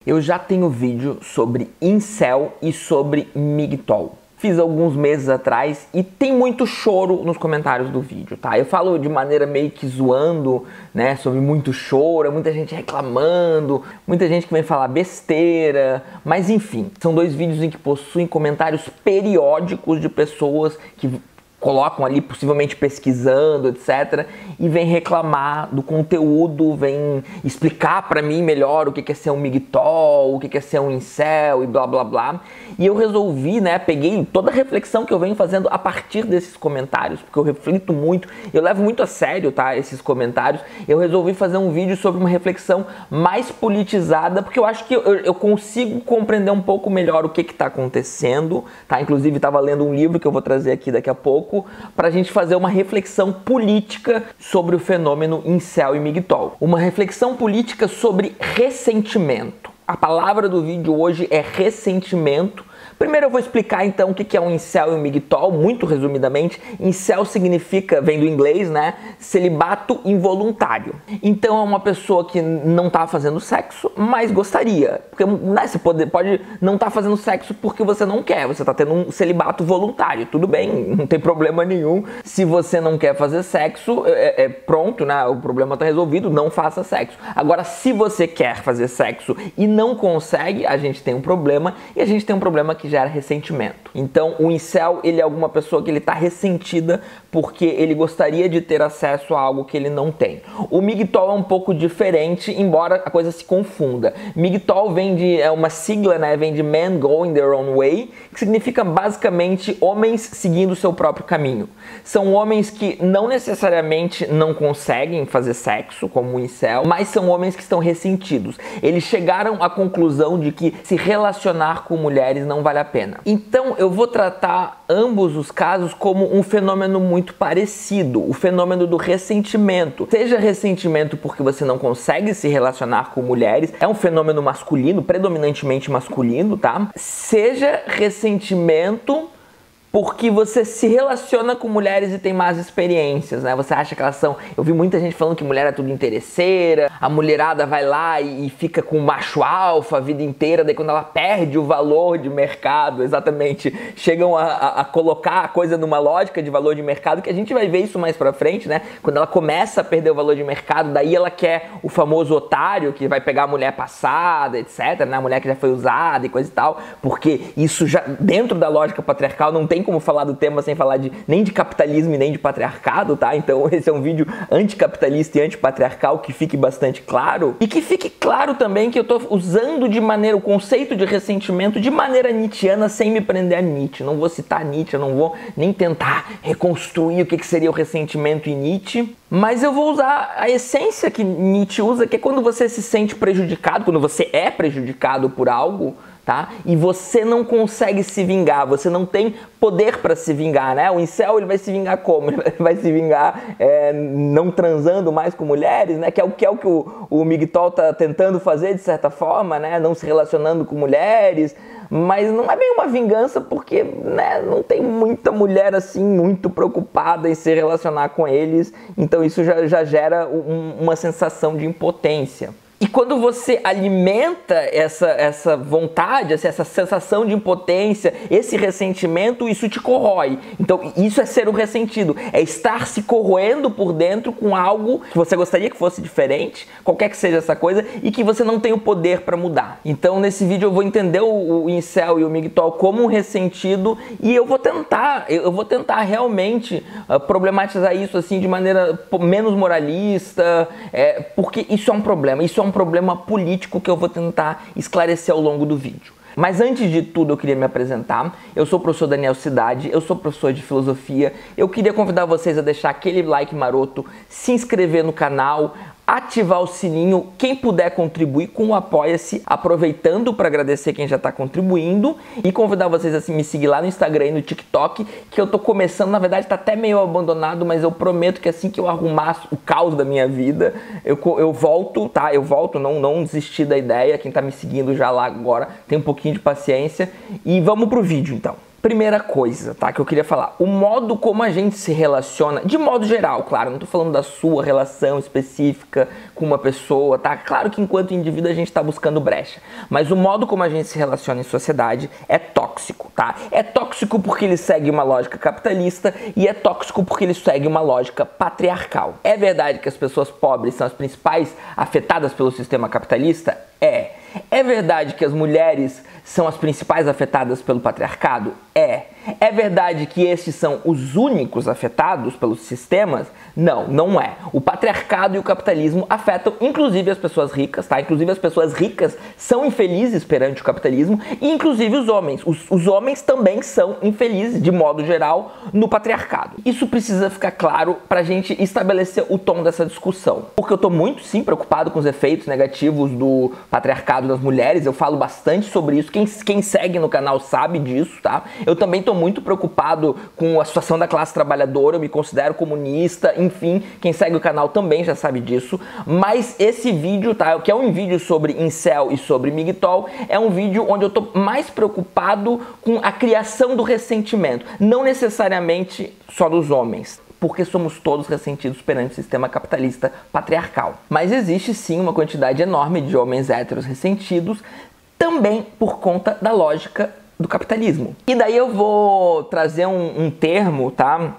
Eu já tenho vídeo sobre incel e sobre migtol. Fiz alguns meses atrás e tem muito choro nos comentários do vídeo, tá? Eu falo de maneira meio que zoando, né, sobre muito choro, muita gente reclamando, muita gente que vem falar besteira, mas enfim, são dois vídeos em que possuem comentários periódicos de pessoas que colocam ali, possivelmente pesquisando, etc. E vem reclamar do conteúdo, vem explicar pra mim melhor o que é ser um migtol, o que é ser um incel e blá blá blá. E eu resolvi, né, peguei toda a reflexão que eu venho fazendo a partir desses comentários, porque eu reflito muito, eu levo muito a sério, tá, esses comentários. Eu resolvi fazer um vídeo sobre uma reflexão mais politizada, porque eu acho que eu consigo compreender um pouco melhor o que tá acontecendo, tá? Inclusive estava lendo um livro que eu vou trazer aqui daqui a pouco, para a gente fazer uma reflexão política sobre o fenômeno incel e migtol. Uma reflexão política sobre ressentimento. A palavra do vídeo hoje é ressentimento. Primeiro eu vou explicar então o que é um incel e um migtol, muito resumidamente. Incel significa, vem do inglês, né, celibato involuntário. Então é uma pessoa que não tá fazendo sexo, mas gostaria. Porque, né, você pode não tá fazendo sexo porque você não quer, você tá tendo um celibato voluntário, tudo bem, não tem problema nenhum. Se você não quer fazer sexo, pronto, né, o problema tá resolvido, não faça sexo. Agora, se você quer fazer sexo e não consegue, a gente tem um problema, e a gente tem um problema que gera ressentimento. Então o incel, ele é alguma pessoa que ele tá ressentida porque ele gostaria de ter acesso a algo que ele não tem. O migtol é um pouco diferente, embora a coisa se confunda. Migtol vem de, é uma sigla, né, vem de Men Going Their Own Way, que significa basicamente homens seguindo o seu próprio caminho. São homens que não necessariamente não conseguem fazer sexo, como o incel, mas são homens que estão ressentidos. Eles chegaram à conclusão de que se relacionar com mulheres não vale a pena. Então eu vou tratar ambos os casos como um fenômeno muito parecido, o fenômeno do ressentimento. Seja ressentimento porque você não consegue se relacionar com mulheres, é um fenômeno masculino, predominantemente masculino, tá? Seja ressentimento porque você se relaciona com mulheres e tem más experiências, né? Você acha que elas são... Eu vi muita gente falando que mulher é tudo interesseira, a mulherada vai lá e fica com o macho alfa a vida inteira, daí quando ela perde o valor de mercado, exatamente, chegam a colocar a coisa numa lógica de valor de mercado, que a gente vai ver isso mais pra frente, né? Quando ela começa a perder o valor de mercado, daí ela quer o famoso otário, que vai pegar a mulher passada, etc, né? A mulher que já foi usada e coisa e tal, porque isso já, dentro da lógica patriarcal, não tem como falar do tema sem falar nem de capitalismo e nem de patriarcado, tá? Então esse é um vídeo anticapitalista e antipatriarcal, que fique bastante claro. E que fique claro também que eu tô usando de maneira, o conceito de ressentimento de maneira nietzschiana, sem me prender a Nietzsche. Não vou citar Nietzsche, eu não vou nem tentar reconstruir o que seria o ressentimento em Nietzsche. Mas eu vou usar a essência que Nietzsche usa, que é quando você se sente prejudicado, quando você é prejudicado por algo, tá? E você não consegue se vingar, você não tem poder para se vingar, né? O incel, ele vai se vingar como? Ele vai se vingar não transando mais com mulheres, né? Que é o que o migtol tá tentando fazer, de certa forma, né? Não se relacionando com mulheres, mas não é bem uma vingança porque, né, não tem muita mulher assim muito preocupada em se relacionar com eles, então isso já gera uma sensação de impotência. E quando você alimenta essa vontade, essa sensação de impotência, esse ressentimento, isso te corrói. Então isso é ser o ressentido, é estar se corroendo por dentro com algo que você gostaria que fosse diferente, qualquer que seja essa coisa, e que você não tem o poder para mudar. Então nesse vídeo eu vou entender o incel e o migtol como um ressentido, e eu vou tentar realmente problematizar isso assim de maneira menos moralista, porque isso é um problema, isso é um problema político que eu vou tentar esclarecer ao longo do vídeo. Mas antes de tudo eu queria me apresentar. Eu sou o professor Daniel Cidade, eu sou professor de filosofia. Eu queria convidar vocês a deixar aquele like maroto, se inscrever no canal, ativar o sininho, quem puder contribuir com o Apoia-se, aproveitando para agradecer quem já está contribuindo, e convidar vocês a me seguir lá no Instagram e no TikTok, que eu tô começando, na verdade tá até meio abandonado, mas eu prometo que assim que eu arrumar o caos da minha vida, eu volto, tá? Eu volto, não desistir da ideia. Quem tá me seguindo já lá agora, tem um pouquinho de paciência, e vamos pro vídeo então. Primeira coisa, tá, que eu queria falar, o modo como a gente se relaciona, de modo geral, claro, não tô falando da sua relação específica com uma pessoa, tá? Claro que enquanto indivíduo a gente tá buscando brecha, mas o modo como a gente se relaciona em sociedade é tóxico, tá? É tóxico porque ele segue uma lógica capitalista e é tóxico porque ele segue uma lógica patriarcal. É verdade que as pessoas pobres são as principais afetadas pelo sistema capitalista? É. É verdade que as mulheres são as principais afetadas pelo patriarcado? É. É verdade que esses são os únicos afetados pelos sistemas? Não, não é. O patriarcado e o capitalismo afetam inclusive as pessoas ricas, tá? Inclusive as pessoas ricas são infelizes perante o capitalismo e inclusive os homens. Os homens também são infelizes, de modo geral, no patriarcado. Isso precisa ficar claro pra gente estabelecer o tom dessa discussão. Porque eu tô muito, sim, preocupado com os efeitos negativos do patriarcado nas mulheres. Eu falo bastante sobre isso. Quem segue no canal sabe disso, tá? Eu também tô muito preocupado com a situação da classe trabalhadora, eu me considero comunista, enfim, quem segue o canal também já sabe disso, mas esse vídeo, tá, que é um vídeo sobre incel e sobre migtol, é um vídeo onde eu tô mais preocupado com a criação do ressentimento, não necessariamente só dos homens, porque somos todos ressentidos perante o sistema capitalista patriarcal. Mas existe sim uma quantidade enorme de homens héteros ressentidos, também por conta da lógica do capitalismo. E daí eu vou trazer um termo, tá,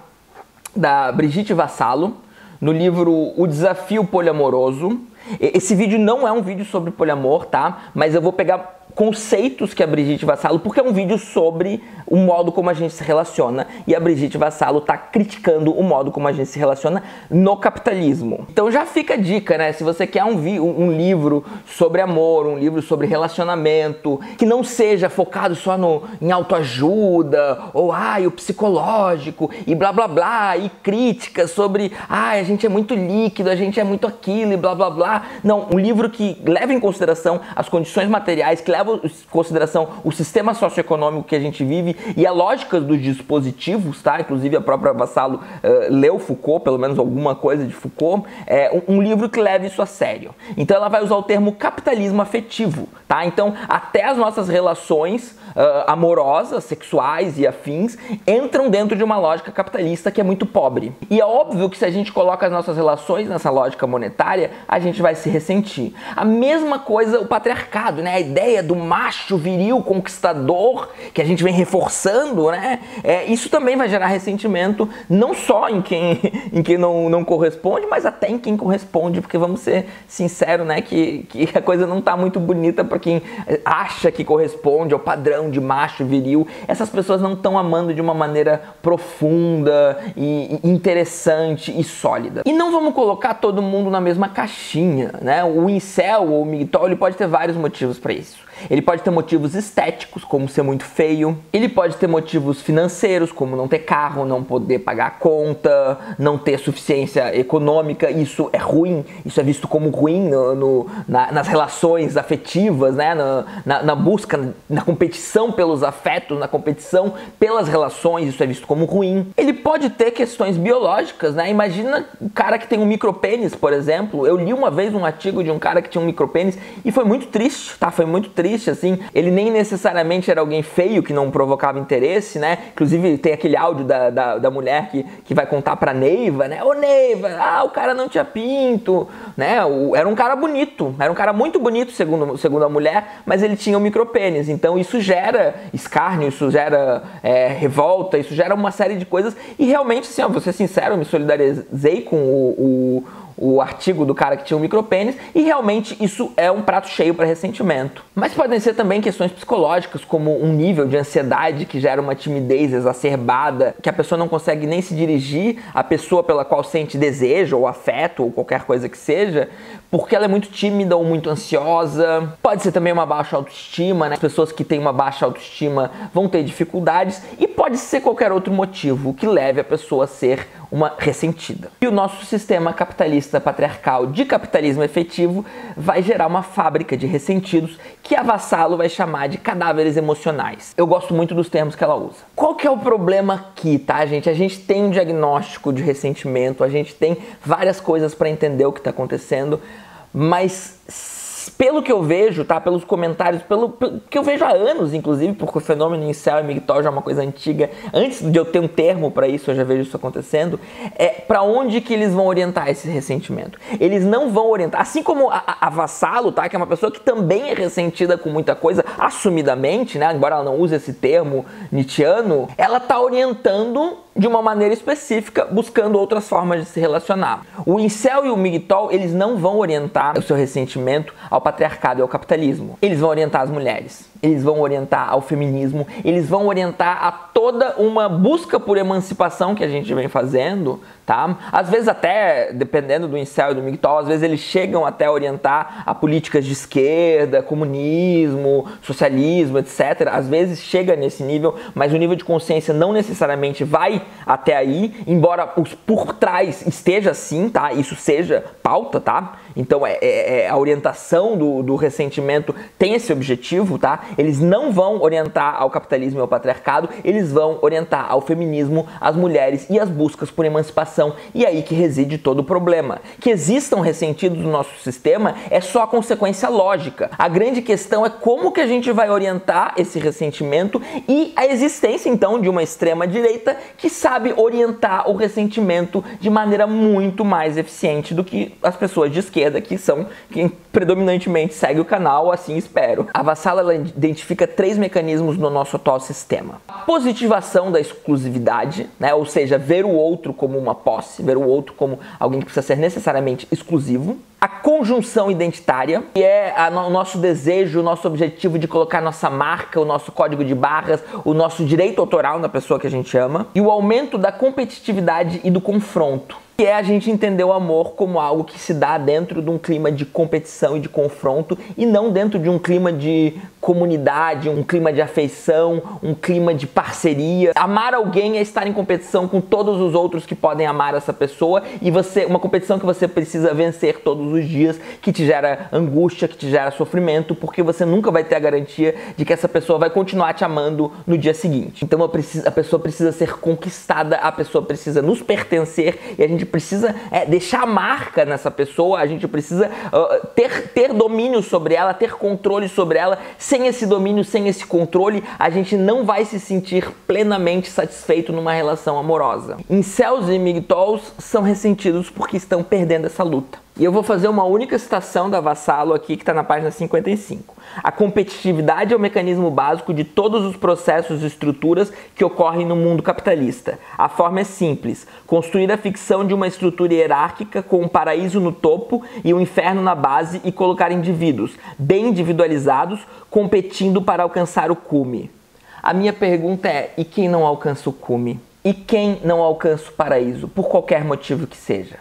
da Brigitte Vassalo, no livro O Desafio Poliamoroso. Esse vídeo não é um vídeo sobre poliamor, tá, mas eu vou pegar conceitos que a Brigitte Vassalo, porque é um vídeo sobre o modo como a gente se relaciona, e a Brigitte Vassalo tá criticando o modo como a gente se relaciona no capitalismo. Então já fica a dica, né? Se você quer um livro sobre amor, um livro sobre relacionamento, que não seja focado só em autoajuda, ou o psicológico, e blá blá blá, e críticas sobre, a gente é muito líquido, a gente é muito aquilo, e blá blá blá. Não, um livro que leva em consideração as condições materiais, que leva em consideração o sistema socioeconômico que a gente vive e a lógica dos dispositivos, tá? Inclusive a própria Vassalo leu Foucault, pelo menos alguma coisa de Foucault, um livro que leva isso a sério. Então ela vai usar o termo capitalismo afetivo, tá? Então até as nossas relações amorosas, sexuais e afins entram dentro de uma lógica capitalista que é muito pobre. E é óbvio que se a gente coloca as nossas relações nessa lógica monetária, a gente vai se ressentir. A mesma coisa o patriarcado, né? A ideia do macho viril conquistador que a gente vem reforçando, né? Isso também vai gerar ressentimento, não só em quem não corresponde, mas até em quem corresponde, porque vamos ser sinceros, né? Que a coisa não tá muito bonita para quem acha que corresponde ao padrão de macho viril. Essas pessoas não estão amando de uma maneira profunda e interessante e sólida. E não vamos colocar todo mundo na mesma caixinha, né? O incel ou o migtol, ele pode ter vários motivos para isso. Ele pode ter motivos estéticos, como ser muito feio. Ele pode ter motivos financeiros, como não ter carro, não poder pagar a conta, não ter suficiência econômica. Isso é ruim, isso é visto como ruim nas relações afetivas, né? Na busca, na competição pelos afetos, na competição pelas relações, isso é visto como ruim. Ele pode ter questões biológicas, né? Imagina um cara que tem um micropênis, por exemplo. Eu li uma vez um artigo de um cara que tinha um micropênis e foi muito triste, tá? Foi muito triste, assim. Ele nem necessariamente era alguém feio que não provocava interesse, né? Inclusive tem aquele áudio da mulher que vai contar pra Neiva, né? Ô Neiva, o cara não tinha pinto, né? Era um cara bonito, era um cara muito bonito, segundo a mulher, mas ele tinha um micropênis. Então isso gera escárnio, isso gera revolta, isso gera uma série de coisas. E realmente, assim, vou ser sincero, eu me solidarizei com o artigo do cara que tinha um micropênis, e realmente isso é um prato cheio para ressentimento. Mas podem ser também questões psicológicas, como um nível de ansiedade que gera uma timidez exacerbada, que a pessoa não consegue nem se dirigir à pessoa pela qual sente desejo ou afeto ou qualquer coisa que seja, porque ela é muito tímida ou muito ansiosa. Pode ser também uma baixa autoestima, né? As pessoas que têm uma baixa autoestima vão ter dificuldades, e pode ser qualquer outro motivo que leve a pessoa a ser uma ressentida. E o nosso sistema capitalista patriarcal de capitalismo efetivo vai gerar uma fábrica de ressentidos que a Vassalo vai chamar de cadáveres emocionais. Eu gosto muito dos termos que ela usa. Qual que é o problema aqui, tá, gente? A gente tem um diagnóstico de ressentimento, a gente tem várias coisas para entender o que está acontecendo, mas pelo que eu vejo, tá? Pelos comentários, pelo que eu vejo há anos, inclusive, porque o fenômeno incel e migtol já é uma coisa antiga. Antes de eu ter um termo para isso, eu já vejo isso acontecendo. Para onde que eles vão orientar esse ressentimento? Eles não vão orientar, assim como a Vassalo, tá? Que é uma pessoa que também é ressentida com muita coisa, assumidamente, né? Embora ela não use esse termo nietzschiano, ela tá orientando de uma maneira específica, buscando outras formas de se relacionar. O incel e o migtol, eles não vão orientar o seu ressentimento ao patriarcado e ao capitalismo. Eles vão orientar as mulheres, eles vão orientar ao feminismo, eles vão orientar a toda uma busca por emancipação que a gente vem fazendo, tá? Às vezes até, dependendo do incel e do migtol, às vezes eles chegam até a orientar a políticas de esquerda, comunismo, socialismo, etc. Às vezes chega nesse nível, mas o nível de consciência não necessariamente vai até aí, embora por trás esteja assim, tá? Isso seja pauta, tá? Então a orientação do ressentimento tem esse objetivo, tá? Eles não vão orientar ao capitalismo e ao patriarcado, eles vão orientar ao feminismo, às mulheres e às buscas por emancipação. E aí que reside todo o problema. Que existam ressentidos no nosso sistema é só a consequência lógica. A grande questão é como que a gente vai orientar esse ressentimento e a existência, então, de uma extrema-direita que sabe orientar o ressentimento de maneira muito mais eficiente do que as pessoas de esquerda, que são quem predominantemente segue o canal, assim espero. A Vassalo, ela identifica 3 mecanismos no nosso atual sistema. A positivação da exclusividade, né? Ou seja, ver o outro como uma posse, ver o outro como alguém que precisa ser necessariamente exclusivo. A conjunção identitária, que é o nosso desejo, o nosso objetivo de colocar nossa marca, o nosso código de barras, o nosso direito autoral na pessoa que a gente ama. E o aumento da competitividade e do confronto, que é a gente entender o amor como algo que se dá dentro de um clima de competição e de confronto e não dentro de um clima de comunidade, um clima de afeição, um clima de parceria. Amar alguém é estar em competição com todos os outros que podem amar essa pessoa e uma competição que você precisa vencer todos os dias, que te gera angústia, que te gera sofrimento, porque você nunca vai ter a garantia de que essa pessoa vai continuar te amando no dia seguinte. Então a pessoa precisa ser conquistada, a pessoa precisa nos pertencer e a gente precisa deixar a marca nessa pessoa, a gente precisa ter domínio sobre ela, ter controle sobre ela. Sem esse domínio, sem esse controle, a gente não vai se sentir plenamente satisfeito numa relação amorosa. Incels e migtols são ressentidos porque estão perdendo essa luta. E eu vou fazer uma única citação da Vassalo aqui, que está na página 55. A competitividade é o mecanismo básico de todos os processos e estruturas que ocorrem no mundo capitalista. A forma é simples: construir a ficção de uma estrutura hierárquica com um paraíso no topo e um inferno na base e colocar indivíduos, bem individualizados, competindo para alcançar o cume. A minha pergunta é: e quem não alcança o cume? E quem não alcança o paraíso, por qualquer motivo que seja?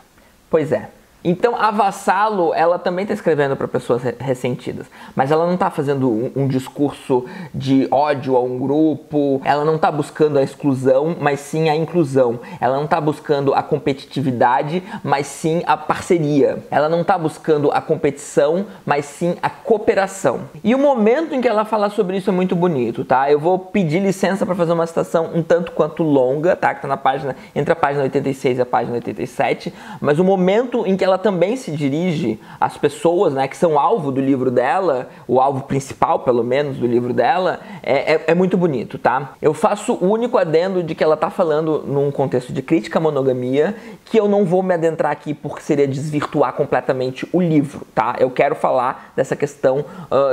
Pois é. Então a Vassalo, ela também está escrevendo para pessoas ressentidas, mas ela não está fazendo um discurso de ódio a um grupo, ela não está buscando a exclusão, mas sim a inclusão. Ela não está buscando a competitividade, mas sim a parceria. Ela não está buscando a competição, mas sim a cooperação. E o momento em que ela fala sobre isso é muito bonito, tá? Eu vou pedir licença para fazer uma citação um tanto quanto longa, tá? Que está na página, entre a página 86 e a página 87, mas o momento em que ela também se dirige às pessoas, né, que são alvo do livro dela, o alvo principal, pelo menos, do livro dela, é muito bonito, tá? Eu faço o único adendo de que ela tá falando num contexto de crítica à monogamia, que eu não vou me adentrar aqui porque seria desvirtuar completamente o livro, tá? Eu quero falar dessa questão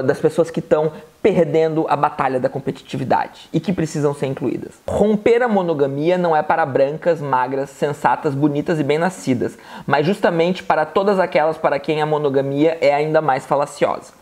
das pessoas que estão perdendo a batalha da competitividade e que precisam ser incluídas. Romper a monogamia não é para brancas, magras, sensatas, bonitas e bem-nascidas, mas justamente para todas aquelas para quem a monogamia é ainda mais falaciosa.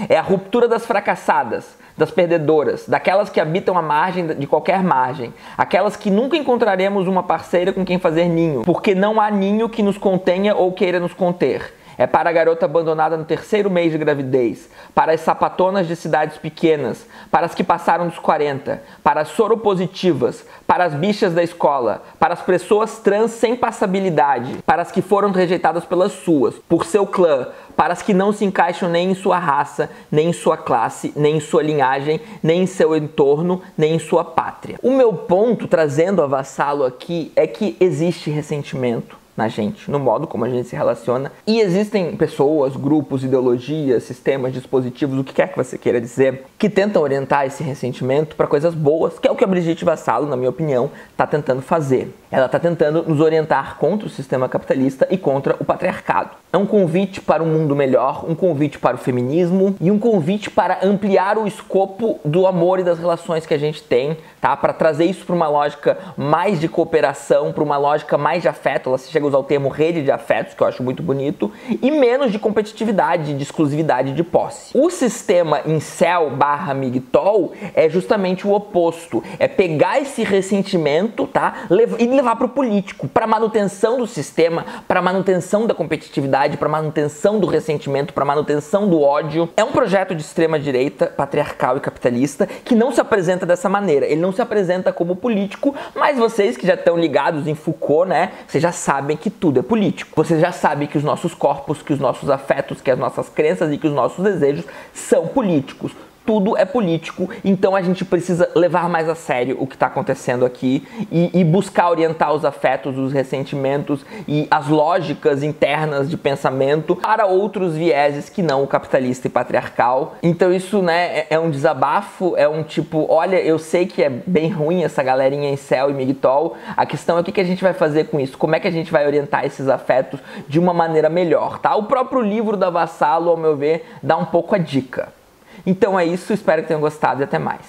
É a ruptura das fracassadas, das perdedoras, daquelas que habitam a margem de qualquer margem, aquelas que nunca encontraremos uma parceira com quem fazer ninho, porque não há ninho que nos contenha ou queira nos conter. É para a garota abandonada no 3º mês de gravidez, para as sapatonas de cidades pequenas, para as que passaram dos 40, para as soropositivas, para as bichas da escola, para as pessoas trans sem passabilidade, para as que foram rejeitadas pelas suas, por seu clã, para as que não se encaixam nem em sua raça, nem em sua classe, nem em sua linhagem, nem em seu entorno, nem em sua pátria. O meu ponto, trazendo a Vassalo aqui, é que existe ressentimento na gente, no modo como a gente se relaciona. E existem pessoas, grupos, ideologias, sistemas, dispositivos, o que quer que você queira dizer, que tentam orientar esse ressentimento para coisas boas, que é o que a Brigitte Vassalo, na minha opinião, está tentando fazer. Ela está tentando nos orientar contra o sistema capitalista e contra o patriarcado. É um convite para um mundo melhor, um convite para o feminismo e um convite para ampliar o escopo do amor e das relações que a gente tem, tá? Para trazer isso para uma lógica mais de cooperação, para uma lógica mais de afeto. Ela chega a usar o termo rede de afetos, que eu acho muito bonito, e menos de competitividade, de exclusividade, de posse. O sistema incel/migtol é justamente o oposto. É pegar esse ressentimento, tá? E levar para o político, para manutenção do sistema, para manutenção da competitividade, para manutenção do ressentimento, para manutenção do ódio. É um projeto de extrema direita, patriarcal e capitalista, que não se apresenta dessa maneira. Ele não se apresenta como político, mas vocês que já estão ligados em Foucault, né, vocês já sabem que tudo é político. Vocês já sabem que os nossos corpos, que os nossos afetos, que as nossas crenças e que os nossos desejos são políticos. Tudo é político, então a gente precisa levar mais a sério o que está acontecendo aqui e buscar orientar os afetos, os ressentimentos e as lógicas internas de pensamento para outros vieses que não o capitalista e patriarcal. Então isso, né, é um desabafo, é um tipo, olha, eu sei que é bem ruim essa galerinha incel e migtol, a questão é o que a gente vai fazer com isso, como é que a gente vai orientar esses afetos de uma maneira melhor, tá? O próprio livro da Vassalo, ao meu ver, dá um pouco a dica. Então é isso, espero que tenham gostado e até mais.